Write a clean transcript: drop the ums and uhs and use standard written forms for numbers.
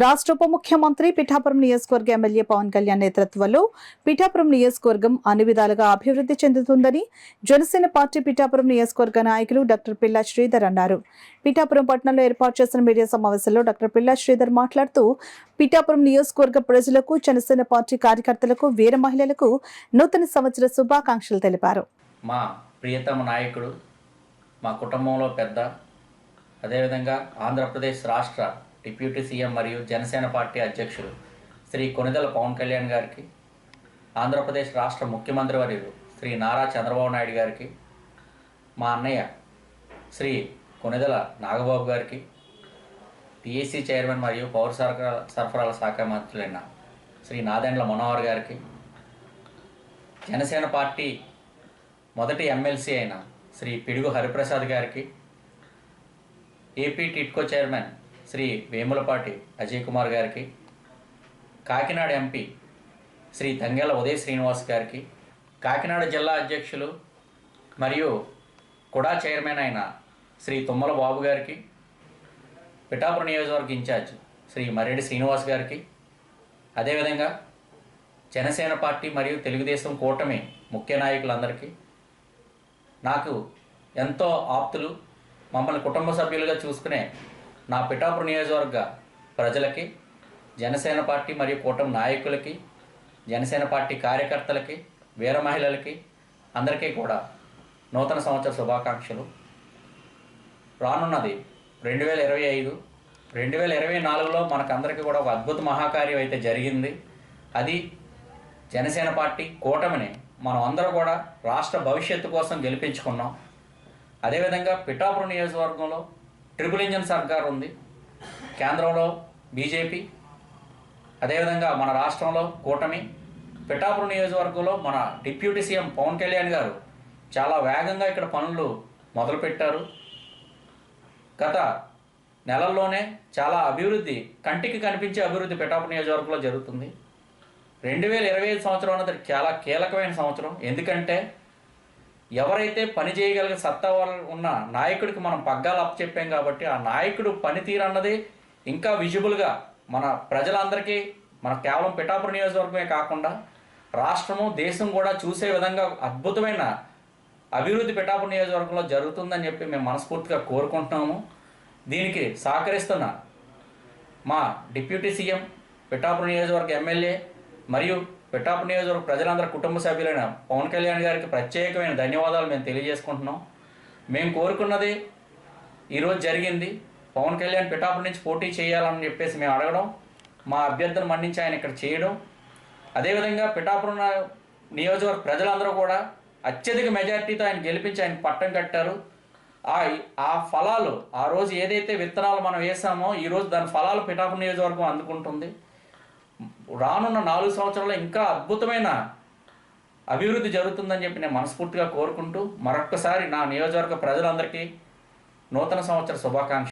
రాష్ట్ర ఉప ముఖ్యమంత్రి పిఠాపురం నియోజకవర్గ ఎమ్మెల్యే పవన్ కళ్యాణ్ నేతృత్వంలో పిఠాపురం నియోజకవర్గం అన్ని విధాలుగా అభివృద్ధి చెందుతుందని జనసేన పార్టీ పిఠాపురం నియోజకవర్గ నాయకులు డాక్టర్ పిల్లా శ్రీధర్ అన్నారు. పిఠాపురం పట్టణంలో ఏర్పాటు చేసిన మీడియా సమావేశంలో డాక్టర్ పిల్లా శ్రీధర్ మాట్లాడుతూ పిఠాపురం నియోజకవర్గ ప్రజలకు జనసేన పార్టీ కార్యకర్తలకు వీర మహిళలకు నూతన సంవత్సర శుభాకాంక్షలు తెలిపారు. మా ప్రియతమ నాయకుడు, మా కుటుంబంలో పెద్ద, అదేవిధంగా ఆంధ్రప్రదేశ్ రాష్ట్ర డిప్యూటీ సీఎం మరియు జనసేన పార్టీ అధ్యక్షులు శ్రీ కొనిదెల పవన్ కళ్యాణ్ గారికి, ఆంధ్రప్రదేశ్ రాష్ట్ర ముఖ్యమంత్రి వర్యులు శ్రీ నారా చంద్రబాబు నాయుడు గారికి, మా అన్నయ్య శ్రీ కొనిదెల నాగబాబు గారికి, పిఎస్సి చైర్మన్ మరియు పౌర సరఫరాల శాఖ మంత్రులైన శ్రీ నాదెండ్ల మనోహర్ గారికి, జనసేన పార్టీ మొదటి ఎమ్మెల్సీ అయిన శ్రీ పిడుగు హరిప్రసాద్ గారికి, ఏపీ టిట్కో చైర్మన్ శ్రీ వేములపాటి అజయ్ కుమార్ గారికి, కాకినాడ ఎంపీ శ్రీ తంగెల ఉదయ్ శ్రీనివాస్ గారికి, కాకినాడ జిల్లా అధ్యక్షులు మరియు కుడా చైర్మన్ అయిన శ్రీ తుమ్మల బాబు గారికి, పిఠాపురం నియోజకవర్గ ఇన్ఛార్జ్ శ్రీ మర్రెడ్డి శ్రీనివాస్ గారికి, అదేవిధంగా జనసేన పార్టీ మరియు తెలుగుదేశం కూటమి ముఖ్య నాయకులందరికీ, నాకు ఎంతో ఆప్తులు, మమ్మల్ని కుటుంబ సభ్యులుగా చూసుకునే నా పిఠాపురం నియోజకవర్గ ప్రజలకి, జనసేన పార్టీ మరియు కూటమి నాయకులకి, జనసేన పార్టీ కార్యకర్తలకి, వీర మహిళలకి అందరికీ కూడా నూతన సంవత్సర శుభాకాంక్షలు. రానున్నది 2025. 2024లో మనకందరికీ కూడా ఒక అద్భుత మహాకార్యం అయితే జరిగింది. అది జనసేన పార్టీ కూటమిని మనం అందరూ కూడా రాష్ట్ర భవిష్యత్తు కోసం గెలిపించుకున్నాం. అదేవిధంగా పిఠాపురం నియోజకవర్గంలో ట్రిపుల్ ఇంజన్ సర్కార్ ఉంది. కేంద్రంలో బీజేపీ, అదేవిధంగా మన రాష్ట్రంలో కూటమి. పిఠాపురం నియోజకవర్గంలో మన డిప్యూటీ సీఎం పవన్ కళ్యాణ్ గారు చాలా వేగంగా ఇక్కడ పనులు మొదలుపెట్టారు. గత నెలల్లోనే చాలా అభివృద్ధి, కంటికి కనిపించే అభివృద్ధి పిఠాపురం నియోజకవర్గంలో జరుగుతుంది. 2025 సంవత్సరం అన్నది చాలా కీలకమైన సంవత్సరం. ఎందుకంటే ఎవరైతే పని చేయగలిగే సత్తా ఉన్న నాయకుడికి మనం పగ్గాలు అప్పచెప్పాం కాబట్టి ఆ నాయకుడు పనితీరు అన్నది ఇంకా విజిబుల్గా మన ప్రజలందరికీ, మన కేవలం పిఠాపురం నియోజకవర్గమే కాకుండా రాష్ట్రము, దేశం కూడా చూసే విధంగా అద్భుతమైన అభివృద్ధి పిఠాపురం నియోజకవర్గంలో జరుగుతుందని చెప్పి మేము మనస్ఫూర్తిగా కోరుకుంటున్నాము. దీనికి సహకరిస్తున్న మా డిప్యూటీ సీఎం, పిఠాపురం నియోజకవర్గ ఎమ్మెల్యే మరియు పిఠాపురం నియోజకవర్గ ప్రజలందరూ కుటుంబ సభ్యులైన పవన్ కళ్యాణ్ గారికి ప్రత్యేకమైన ధన్యవాదాలు మేము తెలియజేసుకుంటున్నాం. మేము కోరుకున్నది ఈరోజు జరిగింది. పవన్ కళ్యాణ్ పిఠాపురం నుంచి పోటీ చేయాలని చెప్పేసి మేము అడగడం, మా అభ్యర్థన మన్నించి ఆయన ఇక్కడ చేయడం, అదేవిధంగా పిఠాపురం నియోజకవర్గ ప్రజలందరూ కూడా అత్యధిక మెజార్టీతో ఆయన గెలిపించి ఆయన పట్టం కట్టారు. ఆ ఫలాలు, ఆ రోజు ఏదైతే విత్తనాలు మనం వేసామో ఈరోజు దాని ఫలాలు పిఠాపురం నియోజకవర్గం అందుకుంటుంది. రానున్న 4 సంవత్సరాల్లో ఇంకా అద్భుతమైన అభివృద్ధి జరుగుతుందని చెప్పి నేను మనస్ఫూర్తిగా కోరుకుంటూ మరొక్కసారి నా నియోజకవర్గ ప్రజలందరికీ నూతన సంవత్సర శుభాకాంక్షలు.